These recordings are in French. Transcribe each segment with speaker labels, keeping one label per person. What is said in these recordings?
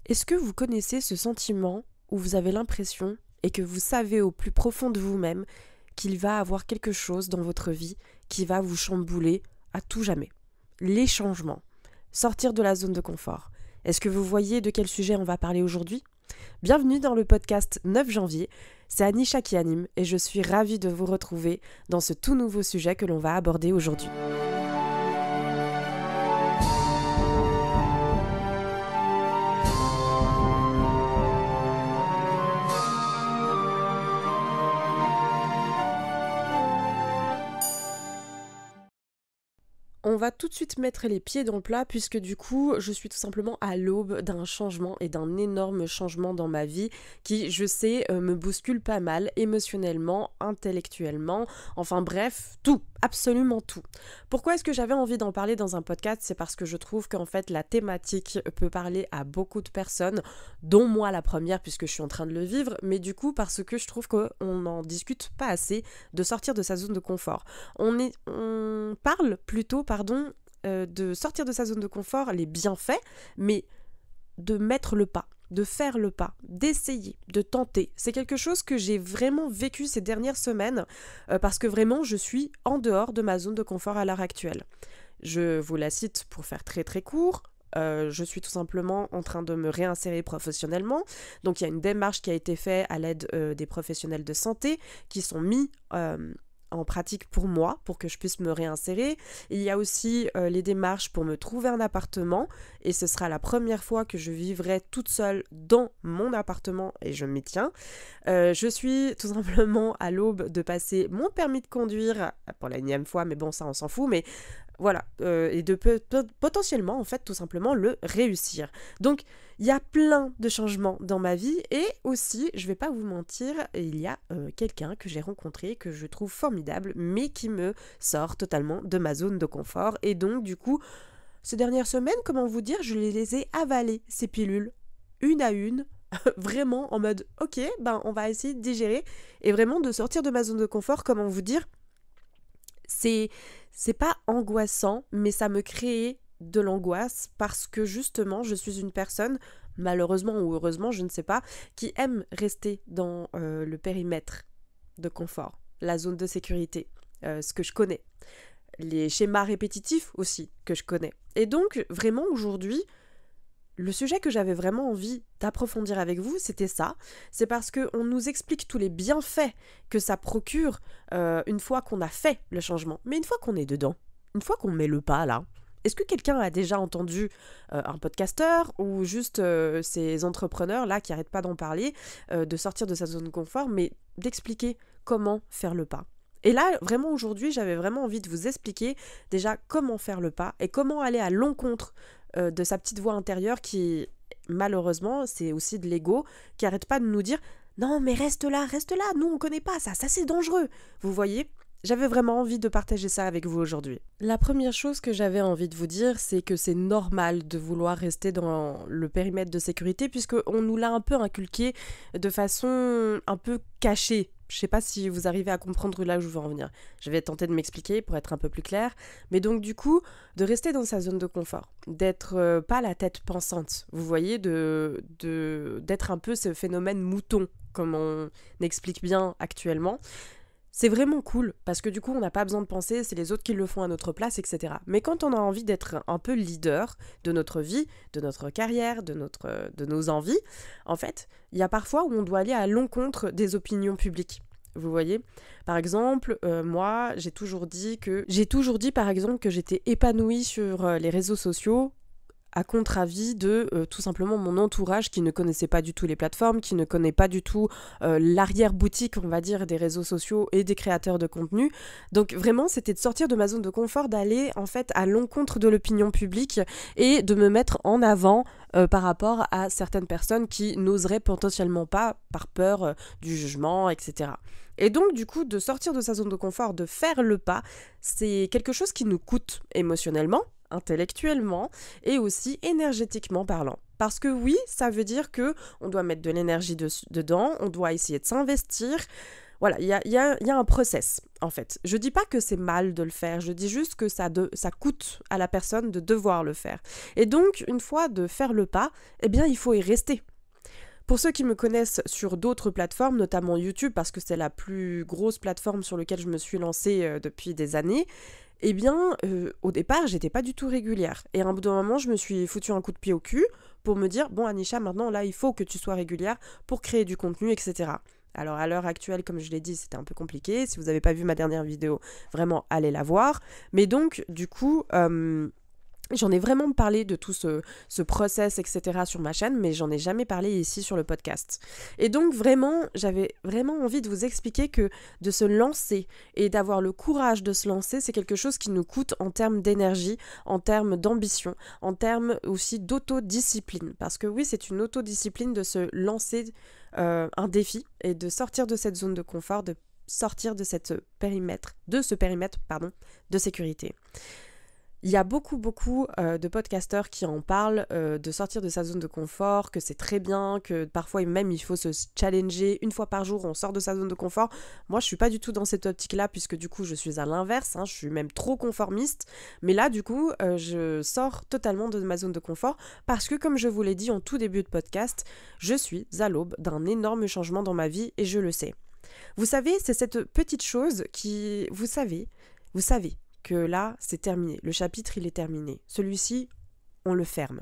Speaker 1: Est-ce que vous connaissez ce sentiment où vous avez l'impression et que vous savez au plus profond de vous-même qu'il va avoir quelque chose dans votre vie qui va vous chambouler à tout jamais? Les changements. Sortir de la zone de confort. Est-ce que vous voyez de quel sujet on va parler aujourd'hui? Bienvenue dans le podcast 9 janvier, c'est Anisha qui anime et je suis ravie de vous retrouver dans ce tout nouveau sujet que l'on va aborder aujourd'hui. On va tout de suite mettre les pieds dans le plat puisque du coup, je suis tout simplement à l'aube d'un changement et d'un énorme changement dans ma vie qui, je sais, me bouscule pas mal émotionnellement, intellectuellement, enfin bref, tout, absolument tout. Pourquoi est-ce que j'avais envie d'en parler dans un podcast? C'est parce que je trouve qu'en fait, la thématique peut parler à beaucoup de personnes, dont moi la première puisque je suis en train de le vivre, mais du coup parce que je trouve qu'on n'en discute pas assez de sortir de sa zone de confort. On parle plutôt, de sortir de sa zone de confort, les bienfaits, mais de mettre le pas, de faire le pas, d'essayer, de tenter. C'est quelque chose que j'ai vraiment vécu ces dernières semaines parce que vraiment je suis en dehors de ma zone de confort à l'heure actuelle. Je vous la cite pour faire très très court. Je suis tout simplement en train de me réinsérer professionnellement. Donc il y a une démarche qui a été faite à l'aide des professionnels de santé qui sont mis en pratique pour moi, pour que je puisse me réinsérer. Il y a aussi les démarches pour me trouver un appartement et ce sera la première fois que je vivrai toute seule dans mon appartement et je m'y tiens. Je suis tout simplement à l'aube de passer mon permis de conduire pour la énième fois, mais bon ça on s'en fout, mais voilà, et de potentiellement en fait tout simplement le réussir. Donc il y a plein de changements dans ma vie et aussi, je vais pas vous mentir, il y a quelqu'un que j'ai rencontré que je trouve formidable mais qui me sort totalement de ma zone de confort et donc du coup, ces dernières semaines, comment vous dire, je les ai avalées ces pilules, une à une, vraiment en mode ok, ben on va essayer de digérer et vraiment de sortir de ma zone de confort, comment vous dire, c'est pas angoissant, mais ça me crée de l'angoisse parce que justement, je suis une personne, malheureusement ou heureusement, je ne sais pas, qui aime rester dans le périmètre de confort, la zone de sécurité, ce que je connais, les schémas répétitifs aussi que je connais. Et donc, vraiment aujourd'hui, le sujet que j'avais vraiment envie d'approfondir avec vous, c'était ça. C'est parce qu'on nous explique tous les bienfaits que ça procure une fois qu'on a fait le changement. Mais une fois qu'on est dedans, une fois qu'on met le pas là, est-ce que quelqu'un a déjà entendu un podcasteur ou juste ces entrepreneurs là qui n'arrêtent pas d'en parler, de sortir de sa zone de confort, mais d'expliquer comment faire le pas? Et là, vraiment aujourd'hui, j'avais vraiment envie de vous expliquer déjà comment faire le pas et comment aller à l'encontre de sa petite voix intérieure qui, malheureusement, c'est aussi de l'ego, qui arrête pas de nous dire « Non, mais reste là, nous on connaît pas ça, ça c'est dangereux !» Vous voyez ? J'avais vraiment envie de partager ça avec vous aujourd'hui. La première chose que j'avais envie de vous dire, c'est que c'est normal de vouloir rester dans le périmètre de sécurité puisqu'on nous l'a un peu inculqué de façon un peu cachée. Je sais pas si vous arrivez à comprendre là où je veux en venir. Je vais tenter de m'expliquer pour être un peu plus clair. Mais donc du coup, de rester dans sa zone de confort, d'être pas la tête pensante, vous voyez, d'être un peu ce phénomène mouton, comme on explique bien actuellement. C'est vraiment cool, parce que du coup, on n'a pas besoin de penser, c'est les autres qui le font à notre place, etc. Mais quand on a envie d'être un peu leader de notre vie, de notre carrière, de nos envies, en fait, il y a parfois où on doit aller à l'encontre des opinions publiques. Vous voyez ? Par exemple, moi, j'ai toujours dit par exemple que j'étais épanouie sur les réseaux sociaux, à contre-avis de tout simplement mon entourage qui ne connaissait pas du tout les plateformes, qui ne connaît pas du tout l'arrière-boutique, on va dire, des réseaux sociaux et des créateurs de contenu. Donc vraiment, c'était de sortir de ma zone de confort, d'aller en fait à l'encontre de l'opinion publique et de me mettre en avant par rapport à certaines personnes qui n'oseraient potentiellement pas par peur du jugement, etc. Et donc, du coup, de sortir de sa zone de confort, de faire le pas, c'est quelque chose qui nous coûte émotionnellement, intellectuellement et aussi énergétiquement parlant. Parce que oui, ça veut dire que on doit mettre de l'énergie dedans, on doit essayer de s'investir, Voilà, il y a un process, en fait. Je dis pas que c'est mal de le faire, je dis juste que ça coûte à la personne de devoir le faire. Et donc, une fois de faire le pas, eh bien, il faut y rester. Pour ceux qui me connaissent sur d'autres plateformes, notamment YouTube, parce que c'est la plus grosse plateforme sur laquelle je me suis lancée depuis des années, eh bien, au départ, j'étais pas du tout régulière. Et à un bout d'un moment, je me suis foutu un coup de pied au cul pour me dire, bon, Anisha, maintenant, là, il faut que tu sois régulière pour créer du contenu, etc. Alors, à l'heure actuelle, comme je l'ai dit, c'était un peu compliqué. Si vous n'avez pas vu ma dernière vidéo, vraiment, allez la voir. Mais donc, du coup... j'en ai vraiment parlé de tout ce process, etc. sur ma chaîne, mais j'en ai jamais parlé ici sur le podcast. Et donc vraiment, j'avais vraiment envie de vous expliquer que de se lancer et d'avoir le courage de se lancer, c'est quelque chose qui nous coûte en termes d'énergie, en termes d'ambition, en termes aussi d'autodiscipline. Parce que oui, c'est une autodiscipline de se lancer un défi et de sortir de cette zone de confort, de sortir de ce périmètre de sécurité. Il y a beaucoup de podcasteurs qui en parlent, de sortir de sa zone de confort, que c'est très bien, que parfois même il faut se challenger une fois par jour, on sort de sa zone de confort. Moi, je suis pas du tout dans cette optique-là, puisque du coup, je suis à l'inverse, je suis même trop conformiste. Mais là, du coup, je sors totalement de ma zone de confort, parce que comme je vous l'ai dit en tout début de podcast, je suis à l'aube d'un énorme changement dans ma vie, et je le sais. Vous savez, c'est cette petite chose qui... Vous savez que là, c'est terminé. Le chapitre, il est terminé. Celui-ci, on le ferme.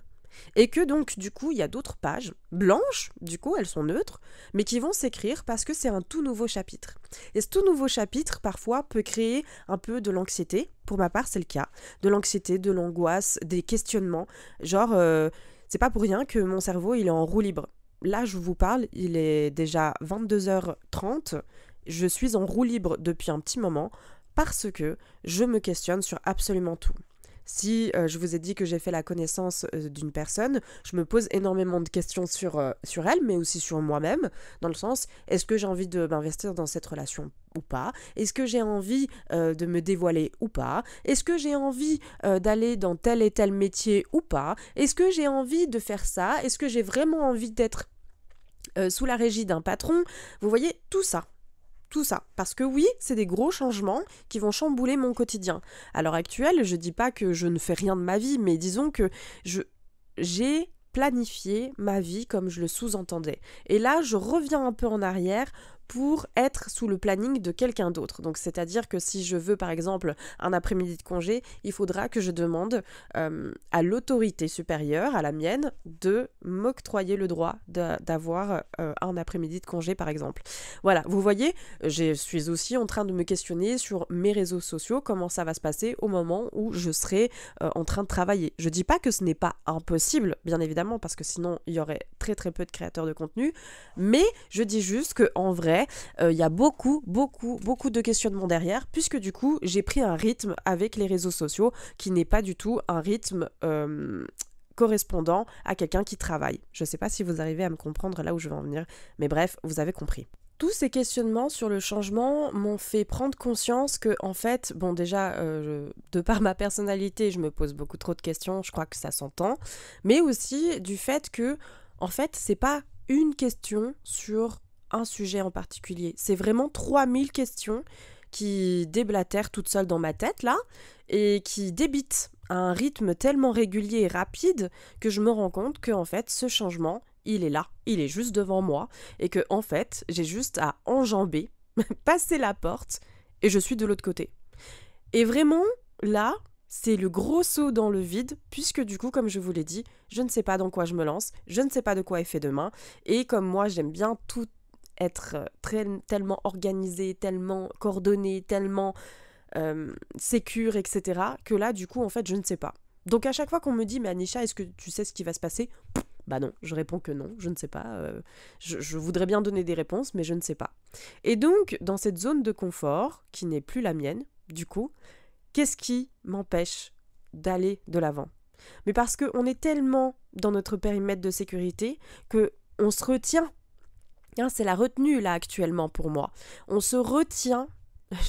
Speaker 1: Et que donc, du coup, il y a d'autres pages blanches, du coup, elles sont neutres, mais qui vont s'écrire parce que c'est un tout nouveau chapitre. Et ce tout nouveau chapitre, parfois, peut créer un peu de l'anxiété. Pour ma part, c'est le cas. De l'anxiété, de l'angoisse, des questionnements. Genre, c'est pas pour rien que mon cerveau, il est en roue libre. Là, je vous parle, il est déjà 22h30. Je suis en roue libre depuis un petit moment, parce que je me questionne sur absolument tout. Si je vous ai dit que j'ai fait la connaissance d'une personne, je me pose énormément de questions sur elle, mais aussi sur moi-même, dans le sens, est-ce que j'ai envie de m'investir dans cette relation ou pas? Est-ce que j'ai envie de me dévoiler ou pas? Est-ce que j'ai envie d'aller dans tel et tel métier ou pas? Est-ce que j'ai envie de faire ça? Est-ce que j'ai vraiment envie d'être sous la régie d'un patron? Vous voyez, tout ça. Tout ça. Parce que oui, c'est des gros changements qui vont chambouler mon quotidien. À l'heure actuelle, je dis pas que je ne fais rien de ma vie, mais disons que j'ai planifié ma vie comme je le sous-entendais. Et là, je reviens un peu en arrière pour être sous le planning de quelqu'un d'autre. Donc, c'est-à-dire que si je veux, par exemple, un après-midi de congé, il faudra que je demande à l'autorité supérieure, à la mienne, de m'octroyer le droit d'avoir un après-midi de congé, par exemple. Voilà, vous voyez, je suis aussi en train de me questionner sur mes réseaux sociaux, comment ça va se passer au moment où je serai en train de travailler. Je dis pas que ce n'est pas impossible, bien évidemment, parce que sinon, il y aurait très très peu de créateurs de contenu, mais je dis juste qu'en vrai, il y a beaucoup de questionnements derrière, puisque du coup, j'ai pris un rythme avec les réseaux sociaux qui n'est pas du tout un rythme correspondant à quelqu'un qui travaille. Je ne sais pas si vous arrivez à me comprendre là où je veux en venir, mais bref, vous avez compris. Tous ces questionnements sur le changement m'ont fait prendre conscience que, en fait, bon déjà, de par ma personnalité, je me pose beaucoup trop de questions, je crois que ça s'entend, mais aussi du fait que, en fait, c'est pas une question sur un sujet en particulier. C'est vraiment 3000 questions qui déblatèrent toutes seules dans ma tête, là, et qui débitent à un rythme tellement régulier et rapide que je me rends compte que, en fait, ce changement, il est là, il est juste devant moi, et que, en fait, j'ai juste à enjamber, passer la porte, et je suis de l'autre côté. Et vraiment, là, c'est le gros saut dans le vide, puisque du coup, comme je vous l'ai dit, je ne sais pas dans quoi je me lance, je ne sais pas de quoi est fait demain, et comme moi, j'aime bien tout être tellement organisé, tellement coordonné, tellement sécure, etc., que là, du coup, en fait, je ne sais pas. Donc à chaque fois qu'on me dit « Mais Anisha, est-ce que tu sais ce qui va se passer ?» Bah non, je réponds que non, je ne sais pas. Je voudrais bien donner des réponses, mais je ne sais pas. Et donc, dans cette zone de confort, qui n'est plus la mienne, du coup, qu'est-ce qui m'empêche d'aller de l'avant? Mais parce qu'on est tellement dans notre périmètre de sécurité qu'on se retient. C'est la retenue là actuellement pour moi. On se retient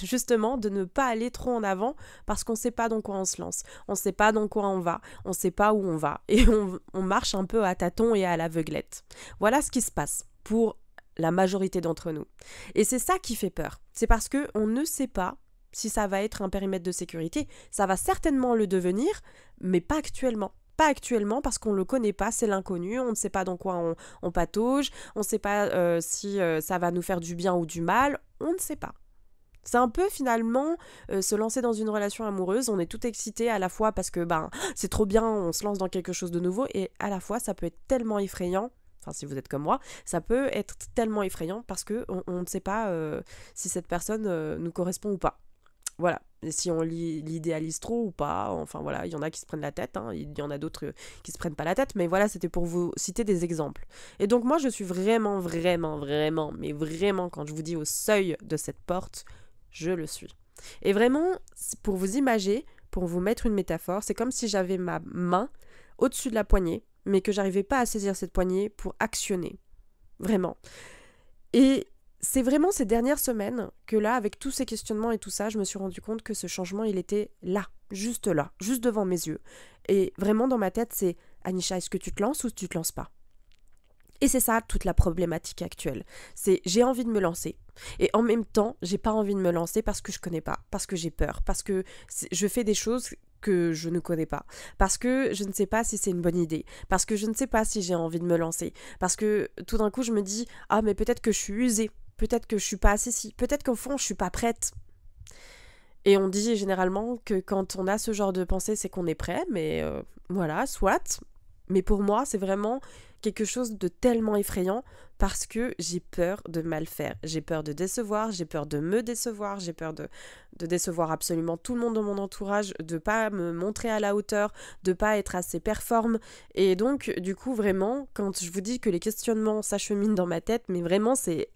Speaker 1: justement de ne pas aller trop en avant parce qu'on ne sait pas dans quoi on se lance. On ne sait pas dans quoi on va. On ne sait pas où on va. Et on marche un peu à tâtons et à l'aveuglette. Voilà ce qui se passe pour la majorité d'entre nous. Et c'est ça qui fait peur. C'est parce qu'on ne sait pas si ça va être un périmètre de sécurité. Ça va certainement le devenir, mais pas actuellement. Pas actuellement parce qu'on ne le connaît pas, c'est l'inconnu, on ne sait pas dans quoi on patauge, on ne sait pas si ça va nous faire du bien ou du mal, on ne sait pas. C'est un peu finalement se lancer dans une relation amoureuse, on est tout excité à la fois parce que c'est trop bien, on se lance dans quelque chose de nouveau et à la fois ça peut être tellement effrayant, enfin si vous êtes comme moi, ça peut être tellement effrayant parce qu'on ne sait pas si cette personne nous correspond ou pas. Voilà, et si on l'idéalise trop ou pas, enfin voilà, il y en a qui se prennent la tête, hein, il y en a d'autres qui se prennent pas la tête, mais voilà, c'était pour vous citer des exemples. Et donc moi, je suis vraiment, mais vraiment, quand je vous dis au seuil de cette porte, je le suis. Et vraiment, pour vous imager, pour vous mettre une métaphore, c'est comme si j'avais ma main au-dessus de la poignée, mais que j'arrivais pas à saisir cette poignée pour actionner. Vraiment. Et c'est vraiment ces dernières semaines que là, avec tous ces questionnements et tout ça, je me suis rendu compte que ce changement, il était là, juste devant mes yeux. Et vraiment, dans ma tête, c'est « Anisha, est-ce que tu te lances ou tu te lances pas ?» Et c'est ça toute la problématique actuelle. C'est j'ai envie de me lancer. Et en même temps, j'ai pas envie de me lancer parce que je connais pas, parce que j'ai peur, parce que je fais des choses que je ne connais pas, parce que je ne sais pas si c'est une bonne idée, parce que je ne sais pas si j'ai envie de me lancer, parce que tout d'un coup je me dis « Ah mais peut-être que je suis usée, peut-être que je suis pas assez si, peut-être qu'au fond je suis pas prête. » Et on dit généralement que quand on a ce genre de pensée, c'est qu'on est prêt, mais voilà, soit. Mais pour moi, c'est vraiment quelque chose de tellement effrayant parce que j'ai peur de mal faire. J'ai peur de décevoir, j'ai peur de me décevoir, j'ai peur de décevoir absolument tout le monde dans mon entourage, de pas me montrer à la hauteur, de pas être assez performe. Et donc, du coup, vraiment, quand je vous dis que les questionnements s'acheminent dans ma tête, mais vraiment, c'est...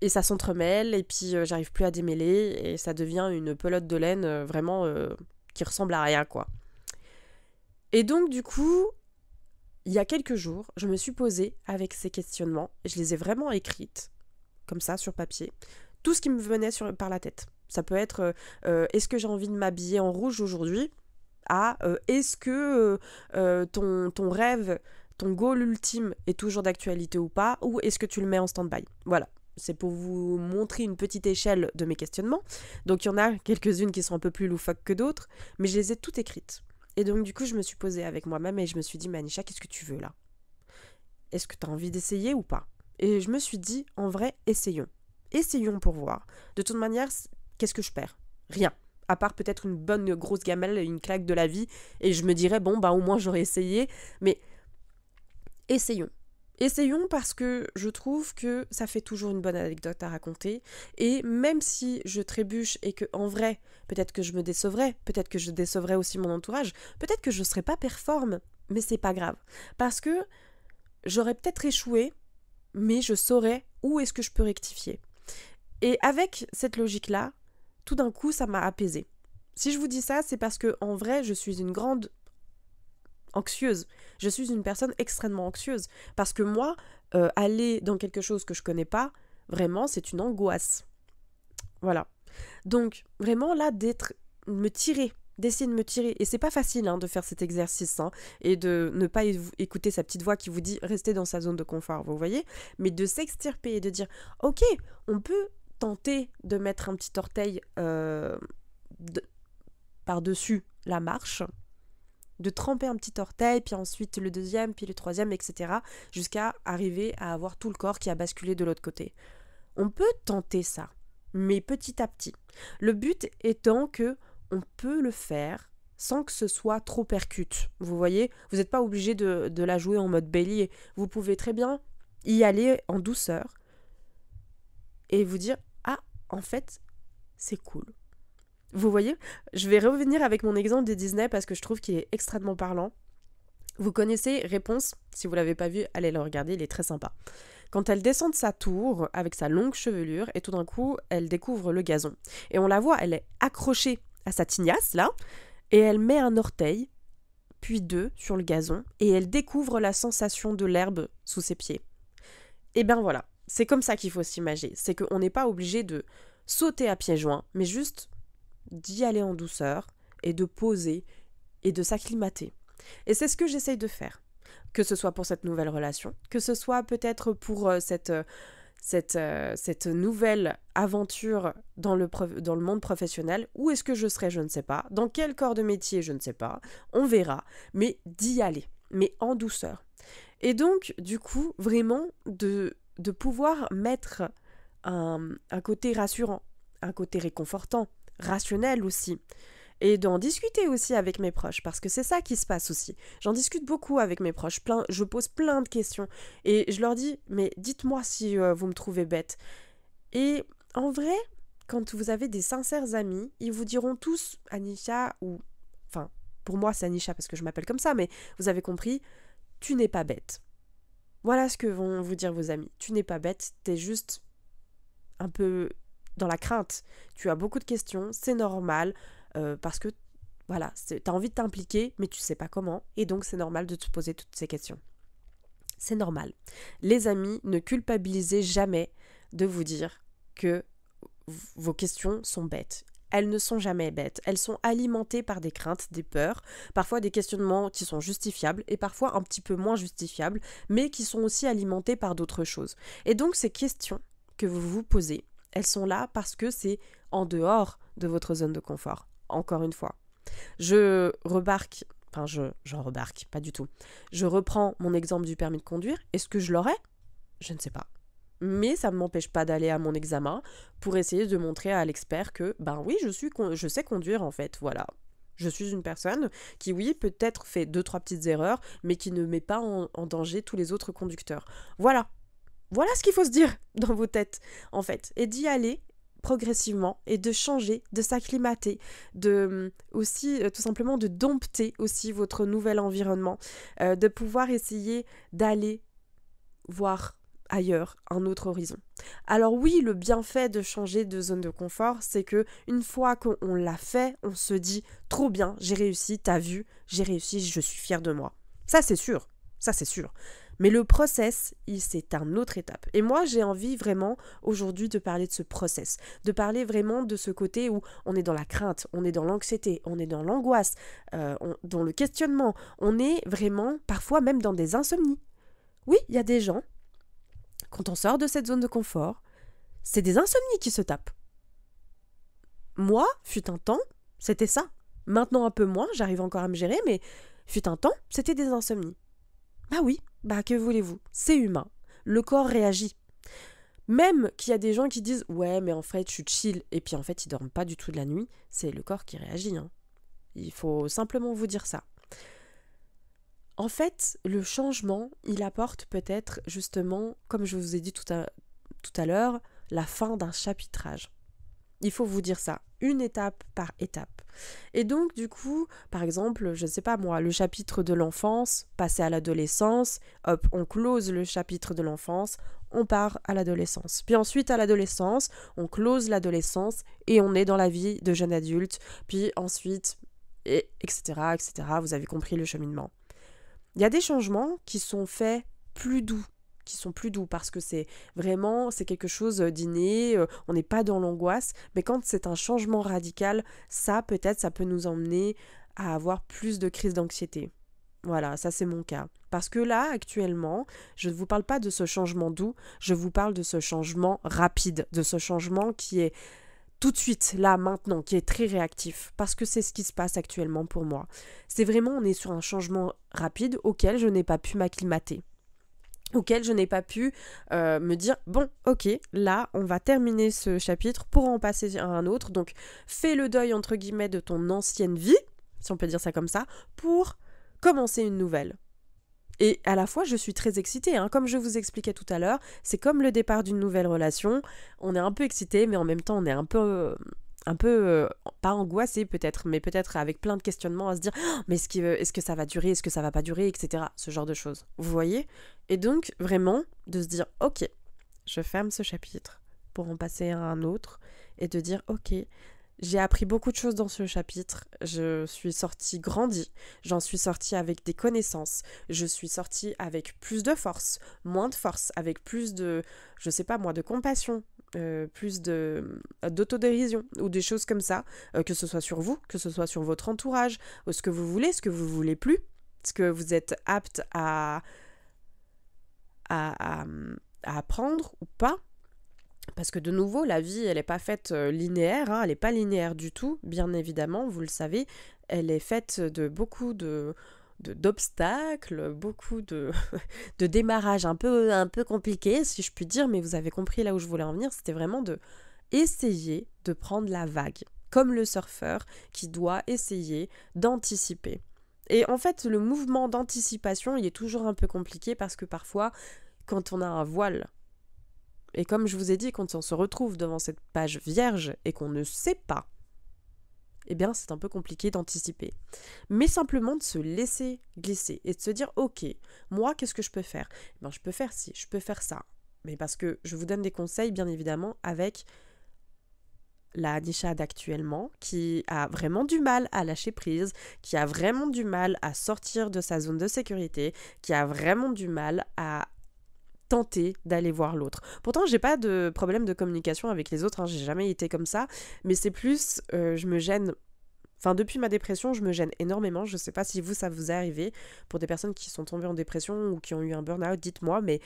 Speaker 1: et ça s'entremêle, et puis j'arrive plus à démêler, et ça devient une pelote de laine vraiment qui ressemble à rien, quoi. Et donc, du coup... Il y a quelques jours, je me suis posée avec ces questionnements, je les ai vraiment écrites, comme ça, sur papier, tout ce qui me venait par la tête. Ça peut être, est-ce que j'ai envie de m'habiller en rouge aujourd'hui ? Est-ce que ton rêve, ton goal ultime est toujours d'actualité ou pas ? Ou est-ce que tu le mets en stand-by ? Voilà. C'est pour vous montrer une petite échelle de mes questionnements. Donc il y en a quelques-unes qui sont un peu plus loufoques que d'autres, mais je les ai toutes écrites. Et donc du coup je me suis posée avec moi-même et je me suis dit « Anisha, qu'est-ce que tu veux là ? Est-ce que tu as envie d'essayer ou pas ?» Et je me suis dit « En vrai, essayons. Essayons pour voir. De toute manière, qu'est-ce que je perds ? Rien. À part peut-être une bonne grosse gamelle, une claque de la vie. Et je me dirais « Bon, au moins j'aurais essayé. » Mais essayons. Essayons parce que je trouve que ça fait toujours une bonne anecdote à raconter. Et même si je trébuche et que en vrai, peut-être que je me décevrais, peut-être que je décevrais aussi mon entourage, peut-être que je ne serais pas performe, mais c'est pas grave. Parce que j'aurais peut-être échoué, mais je saurais où est-ce que je peux rectifier. Et avec cette logique-là, tout d'un coup, ça m'a apaisée. Si je vous dis ça, c'est parce que en vrai, je suis une grande anxieuse. Je suis une personne extrêmement anxieuse. Parce que moi, aller dans quelque chose que je connais pas, vraiment, c'est une angoisse. Voilà. Donc, vraiment, là, d'essayer de me tirer. Et c'est pas facile de faire cet exercice, et de ne pas écouter sa petite voix qui vous dit « restez dans sa zone de confort », vous voyez. Mais de s'extirper et de dire « ok, on peut tenter de mettre un petit orteil par-dessus la marche », de tremper un petit orteil, puis ensuite le deuxième, puis le troisième, etc., jusqu'à arriver à avoir tout le corps qui a basculé de l'autre côté. On peut tenter ça, mais petit à petit. Le but étant que on peut le faire sans que ce soit trop percute. Vous voyez, vous n'êtes pas obligé de la jouer en mode bélier. Vous pouvez très bien y aller en douceur et vous dire « Ah, en fait, c'est cool ». Vous voyez, je vais revenir avec mon exemple des Disney parce que je trouve qu'il est extrêmement parlant. Vous connaissez Réponse, si vous ne l'avez pas vu, allez le regarder, il est très sympa. Quand elle descend de sa tour avec sa longue chevelure et tout d'un coup, elle découvre le gazon. Et on la voit, elle est accrochée à sa tignasse là, et elle met un orteil, puis deux sur le gazon, et elle découvre la sensation de l'herbe sous ses pieds. Et ben voilà, c'est comme ça qu'il faut s'imaginer. C'est qu'on n'est pas obligé de sauter à pieds joints, mais juste d'y aller en douceur et de poser et de s'acclimater. Et c'est ce que j'essaye de faire. Que ce soit pour cette nouvelle relation, que ce soit peut-être pour cette nouvelle aventure dans le monde professionnel. Où est-ce que je serai, je ne sais pas. Dans quel corps de métier, je ne sais pas. On verra. Mais d'y aller, mais en douceur. Et donc, du coup, vraiment, de pouvoir mettre un côté rassurant, un côté réconfortant, rationnel aussi. Et d'en discuter aussi avec mes proches, parce que c'est ça qui se passe aussi. J'en discute beaucoup avec mes proches, je pose plein de questions. Et je leur dis, mais dites-moi si vous me trouvez bête. Et en vrai, quand vous avez des sincères amis, ils vous diront tous, Anisha, ou... Enfin, pour moi c'est Anisha parce que je m'appelle comme ça, mais vous avez compris, tu n'es pas bête. Voilà ce que vont vous dire vos amis. Tu n'es pas bête, t'es juste un peu dans la crainte. Tu as beaucoup de questions, c'est normal, parce que, voilà, t'as envie de t'impliquer, mais tu sais pas comment, et donc c'est normal de te poser toutes ces questions. C'est normal. Les amis, ne culpabilisez jamais de vous dire que vos questions sont bêtes. Elles ne sont jamais bêtes. Elles sont alimentées par des craintes, des peurs, parfois des questionnements qui sont justifiables et parfois un petit peu moins justifiables, mais qui sont aussi alimentés par d'autres choses. Et donc ces questions que vous vous posez, elles sont là parce que c'est en dehors de votre zone de confort. Encore une fois. Je rebarque, enfin j'en rebarque, pas du tout. Je reprends mon exemple du permis de conduire. Est-ce que je l'aurai ? Je ne sais pas. Mais ça ne m'empêche pas d'aller à mon examen pour essayer de montrer à l'expert que, ben oui, je sais conduire en fait, voilà. Je suis une personne qui, oui, peut-être fait 2-3 petites erreurs, mais qui ne met pas en danger tous les autres conducteurs. Voilà. Voilà ce qu'il faut se dire dans vos têtes, en fait. Et d'y aller progressivement et de changer, de s'acclimater, de aussi tout simplement de dompter aussi votre nouvel environnement, de pouvoir essayer d'aller voir ailleurs, un autre horizon. Alors oui, le bienfait de changer de zone de confort, c'est que une fois qu'on l'a fait, on se dit trop bien, j'ai réussi, t'as vu, j'ai réussi, je suis fière de moi. Ça c'est sûr, ça c'est sûr. Mais le process, c'est une autre étape. Et moi, j'ai envie vraiment aujourd'hui de parler de ce process, de parler vraiment de ce côté où on est dans la crainte, on est dans l'anxiété, on est dans l'angoisse, dans le questionnement, on est vraiment parfois même dans des insomnies. Oui, il y a des gens, quand on sort de cette zone de confort, c'est des insomnies qui se tapent. Moi, fut un temps, c'était ça. Maintenant un peu moins, j'arrive encore à me gérer, mais fut un temps, c'était des insomnies. Bah oui, bah que voulez-vous, c'est humain. Le corps réagit. Même qu'il y a des gens qui disent « Ouais, mais en fait, je suis chill », et puis en fait, ils dorment pas du tout de la nuit, c'est le corps qui réagit. Hein. Il faut simplement vous dire ça. En fait, le changement, il apporte peut-être justement, comme je vous ai dit tout à l'heure, la fin d'un chapitrage. Il faut vous dire ça, une étape par étape. Et donc, du coup, par exemple, je ne sais pas moi, le chapitre de l'enfance, passer à l'adolescence, hop, on close le chapitre de l'enfance, on part à l'adolescence. Puis ensuite, à l'adolescence, on close l'adolescence et on est dans la vie de jeune adulte. Puis ensuite, etc., etc., vous avez compris le cheminement. Il y a des changements qui sont faits plus doux, parce que c'est quelque chose d'inné, on n'est pas dans l'angoisse, mais quand c'est un changement radical, ça peut nous emmener à avoir plus de crises d'anxiété. Voilà, ça c'est mon cas. Parce que là, actuellement, je ne vous parle pas de ce changement doux, je vous parle de ce changement rapide, de ce changement qui est tout de suite, là, maintenant, qui est très réactif, parce que c'est ce qui se passe actuellement pour moi. C'est vraiment, on est sur un changement rapide auquel je n'ai pas pu m'acclimater, auquel je n'ai pas pu me dire, bon, ok, là, on va terminer ce chapitre pour en passer à un autre, donc fais le deuil, entre guillemets, de ton ancienne vie, si on peut dire ça comme ça, pour commencer une nouvelle. Et à la fois, je suis très excitée. Hein. Comme je vous expliquais tout à l'heure, c'est comme le départ d'une nouvelle relation. On est un peu excité, mais en même temps, on est un peu pas angoissé peut-être, mais peut-être avec plein de questionnements à se dire oh, « mais est-ce que ça va durer, est-ce que ça va pas durer, etc. » Ce genre de choses. Vous voyez ? Et donc, vraiment, de se dire « Ok, je ferme ce chapitre pour en passer à un autre. » Et de dire « Ok, j'ai appris beaucoup de choses dans ce chapitre, je suis sortie grandie, j'en suis sortie avec des connaissances, je suis sortie avec plus de force, moins de force, avec plus de, je sais pas moi, de compassion, plus d'autodérision ou des choses comme ça, que ce soit sur vous, que ce soit sur votre entourage, ce que vous voulez plus, ce que vous êtes apte à apprendre ou pas. Parce que de nouveau, la vie, elle n'est pas faite linéaire, hein, elle n'est pas linéaire du tout, bien évidemment, vous le savez. Elle est faite de beaucoup d'obstacles, beaucoup de démarrages un peu compliqués, si je puis dire, mais vous avez compris là où je voulais en venir, c'était vraiment de essayer de prendre la vague, comme le surfeur qui doit essayer d'anticiper. Et en fait, le mouvement d'anticipation, il est toujours un peu compliqué parce que parfois, quand on a un voile, et comme je vous ai dit, quand on se retrouve devant cette page vierge et qu'on ne sait pas, eh bien c'est un peu compliqué d'anticiper. Mais simplement de se laisser glisser et de se dire, ok, moi qu'est-ce que je peux faire? Ben, je peux faire ci, je peux faire ça. Mais parce que je vous donne des conseils, bien évidemment, avec la Anisha d'actuellement, qui a vraiment du mal à lâcher prise, qui a vraiment du mal à sortir de sa zone de sécurité, qui a vraiment du mal à tenter d'aller voir l'autre. Pourtant, j'ai pas de problème de communication avec les autres, hein, j'ai jamais été comme ça, mais c'est plus, je me gêne, enfin depuis ma dépression, je me gêne énormément, je sais pas si vous, ça vous est arrivé, pour des personnes qui sont tombées en dépression ou qui ont eu un burn-out, dites-moi, mais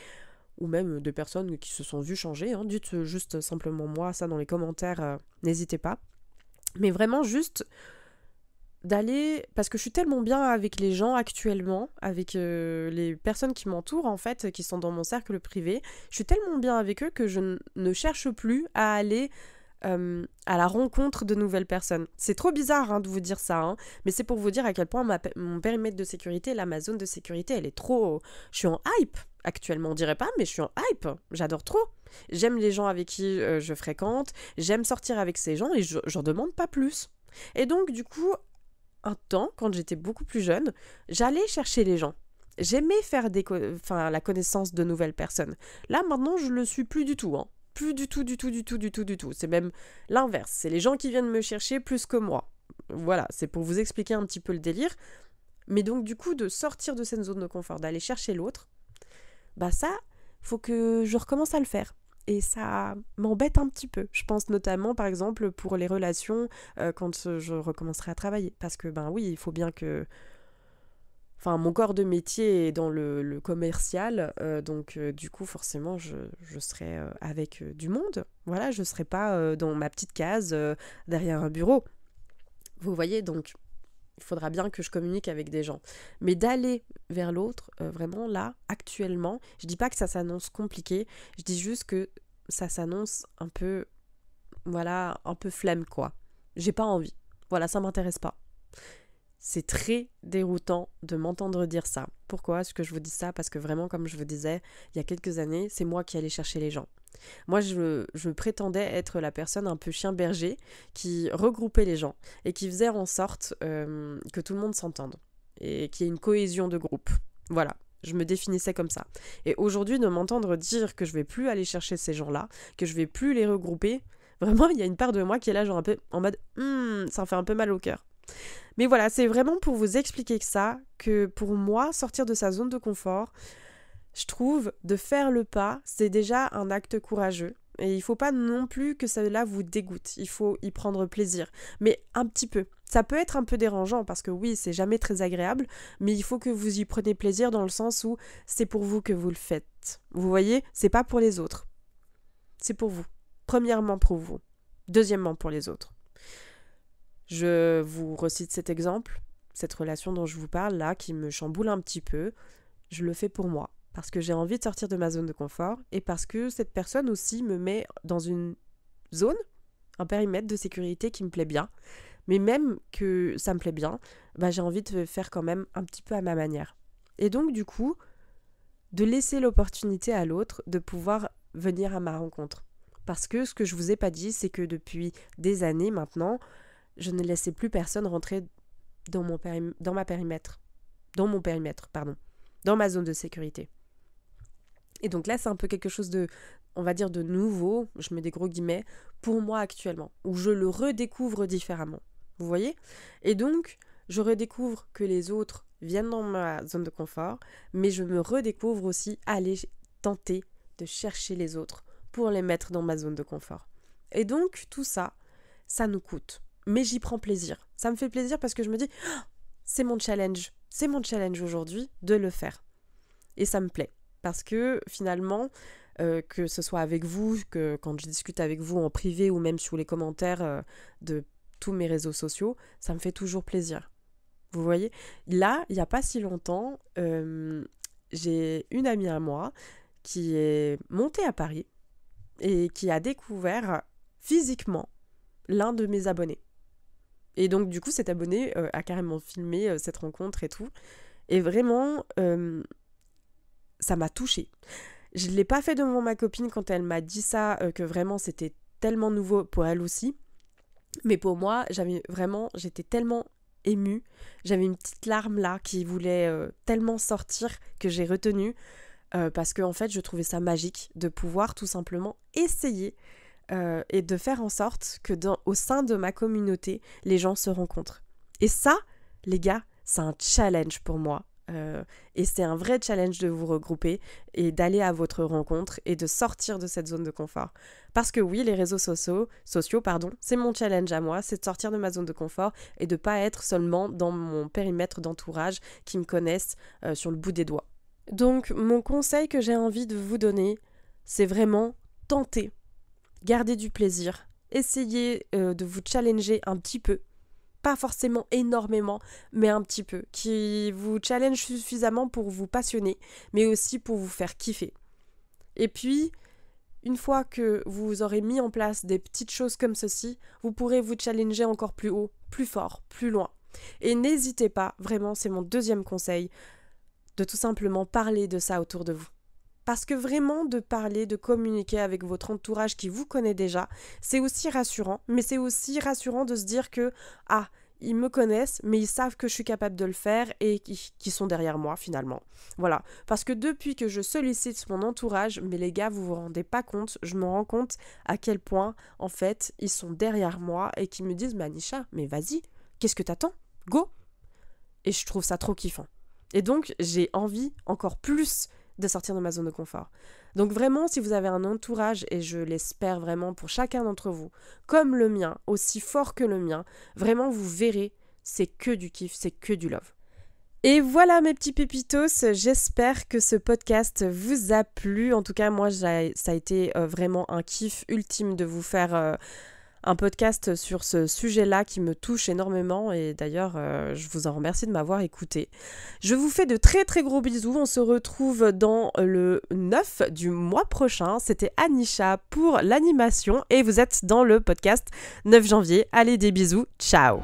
Speaker 1: ou même des personnes qui se sont vues changer, hein, dites juste simplement moi ça dans les commentaires, n'hésitez pas. Mais vraiment juste d'aller, parce que je suis tellement bien avec les gens actuellement, avec les personnes qui m'entourent en fait, qui sont dans mon cercle privé, je suis tellement bien avec eux que je ne cherche plus à aller à la rencontre de nouvelles personnes. C'est trop bizarre hein, de vous dire ça, hein, mais c'est pour vous dire à quel point mon périmètre de sécurité, là, ma zone de sécurité, elle est trop... Je suis en hype actuellement, on dirait pas, mais je suis en hype. J'adore trop. J'aime les gens avec qui je fréquente, j'aime sortir avec ces gens et j'en demande pas plus. Et donc, du coup, un temps, quand j'étais beaucoup plus jeune, j'allais chercher les gens. J'aimais faire la connaissance de nouvelles personnes. Là, maintenant, je le suis plus du tout, hein. Plus du tout, du tout, du tout, du tout, du tout. C'est même l'inverse. C'est les gens qui viennent me chercher plus que moi. Voilà, c'est pour vous expliquer un petit peu le délire. Mais donc, du coup, de sortir de cette zone de confort, d'aller chercher l'autre, bah ça, faut que je recommence à le faire. Et ça m'embête un petit peu. Je pense notamment, par exemple, pour les relations quand je recommencerai à travailler. Parce que, ben oui, il faut bien que... Enfin, mon corps de métier est dans le commercial, donc du coup, forcément, je serai avec du monde. Voilà, je ne serai pas dans ma petite case derrière un bureau. Vous voyez, donc il faudra bien que je communique avec des gens. Mais d'aller vers l'autre, vraiment là, actuellement, je dis pas que ça s'annonce compliqué, je dis juste que ça s'annonce un peu, voilà, un peu flemme, quoi. J'ai pas envie. Voilà, ça m'intéresse pas. C'est très déroutant de m'entendre dire ça. Pourquoi est-ce que je vous dis ça? Parce que vraiment, comme je vous disais, il y a quelques années, c'est moi qui allais chercher les gens. Moi, je prétendais être la personne un peu chien berger qui regroupait les gens et qui faisait en sorte que tout le monde s'entende et qu'il y ait une cohésion de groupe. Voilà, je me définissais comme ça. Et aujourd'hui, de m'entendre dire que je vais plus aller chercher ces gens-là, que je vais plus les regrouper, vraiment, il y a une part de moi qui est là genre un peu en mode ça me fait un peu mal au cœur. Mais voilà, c'est vraiment pour vous expliquer que pour moi, sortir de sa zone de confort, je trouve, de faire le pas, c'est déjà un acte courageux. Et il ne faut pas non plus que cela vous dégoûte, il faut y prendre plaisir. Mais un petit peu. Ça peut être un peu dérangeant parce que oui, c'est jamais très agréable, mais il faut que vous y preniez plaisir dans le sens où c'est pour vous que vous le faites. Vous voyez, c'est pas pour les autres. C'est pour vous. Premièrement pour vous. Deuxièmement pour les autres. Je vous recite cet exemple, cette relation dont je vous parle là, qui me chamboule un petit peu. Je le fais pour moi, parce que j'ai envie de sortir de ma zone de confort et parce que cette personne aussi me met dans une zone, un périmètre de sécurité qui me plaît bien. Mais même que ça me plaît bien, bah j'ai envie de faire quand même un petit peu à ma manière. Et donc du coup, de laisser l'opportunité à l'autre de pouvoir venir à ma rencontre. Parce que ce que je vous ai pas dit, c'est que depuis des années maintenant, je ne laissais plus personne rentrer dans mon périmètre, dans ma zone de sécurité. Et donc là, c'est un peu quelque chose de, on va dire, de nouveau, je mets des gros guillemets, pour moi actuellement, où je le redécouvre différemment. Vous voyez? Et donc, je redécouvre que les autres viennent dans ma zone de confort, mais je me redécouvre aussi à aller tenter de chercher les autres pour les mettre dans ma zone de confort. Et donc, tout ça, ça nous coûte. Mais j'y prends plaisir. Ça me fait plaisir parce que je me dis, oh, c'est mon challenge aujourd'hui de le faire. Et ça me plaît. Parce que finalement, que ce soit avec vous, que quand je discute avec vous en privé ou même sous les commentaires de tous mes réseaux sociaux, ça me fait toujours plaisir. Vous voyez, là, il n'y a pas si longtemps, j'ai une amie à moi qui est montée à Paris et qui a découvert physiquement l'un de mes abonnés. Et donc, du coup, cet abonné a carrément filmé cette rencontre et tout. Et vraiment, ça m'a touchée. Je ne l'ai pas fait devant ma copine quand elle m'a dit ça, que vraiment c'était tellement nouveau pour elle aussi. Mais pour moi, j'étais tellement émue. J'avais une petite larme là qui voulait tellement sortir que j'ai retenue. Parce que en fait, je trouvais ça magique de pouvoir tout simplement essayer et de faire en sorte que au sein de ma communauté, les gens se rencontrent. Et ça, les gars, c'est un challenge pour moi. Et c'est un vrai challenge de vous regrouper et d'aller à votre rencontre et de sortir de cette zone de confort. Parce que oui, les réseaux sociaux, c'est mon challenge à moi, c'est de sortir de ma zone de confort et de ne pas être seulement dans mon périmètre d'entourage qui me connaissent sur le bout des doigts. Donc, mon conseil que j'ai envie de vous donner, c'est vraiment tenter, garder du plaisir, essayez de vous challenger un petit peu. Pas forcément énormément, mais un petit peu, qui vous challenge suffisamment pour vous passionner, mais aussi pour vous faire kiffer. Et puis, une fois que vous aurez mis en place des petites choses comme ceci, vous pourrez vous challenger encore plus haut, plus fort, plus loin. Et n'hésitez pas, vraiment, c'est mon deuxième conseil, de tout simplement parler de ça autour de vous. Parce que vraiment, de parler, de communiquer avec votre entourage qui vous connaît déjà, c'est aussi rassurant, mais c'est aussi rassurant de se dire que, ils me connaissent, mais ils savent que je suis capable de le faire et qu'ils sont derrière moi finalement. Voilà, parce que depuis que je sollicite mon entourage, mais les gars, vous vous rendez pas compte, je me rends compte à quel point, en fait, ils sont derrière moi et qu'ils me disent « Mais Anisha, mais vas-y, qu'est-ce que t'attends ? Go !» Et je trouve ça trop kiffant. Et donc, j'ai envie encore plus de sortir de ma zone de confort. Donc vraiment, si vous avez un entourage, et je l'espère vraiment pour chacun d'entre vous, comme le mien, aussi fort que le mien, vraiment vous verrez, c'est que du kiff, c'est que du love. Et voilà mes petits pépitos, j'espère que ce podcast vous a plu. En tout cas, moi, ça a été vraiment un kiff ultime de vous faire un podcast sur ce sujet-là qui me touche énormément et d'ailleurs, je vous en remercie de m'avoir écouté. Je vous fais de très très gros bisous, on se retrouve dans le 9 du mois prochain. C'était Anisha pour l'animation et vous êtes dans le podcast 9 janvier. Allez, des bisous, ciao!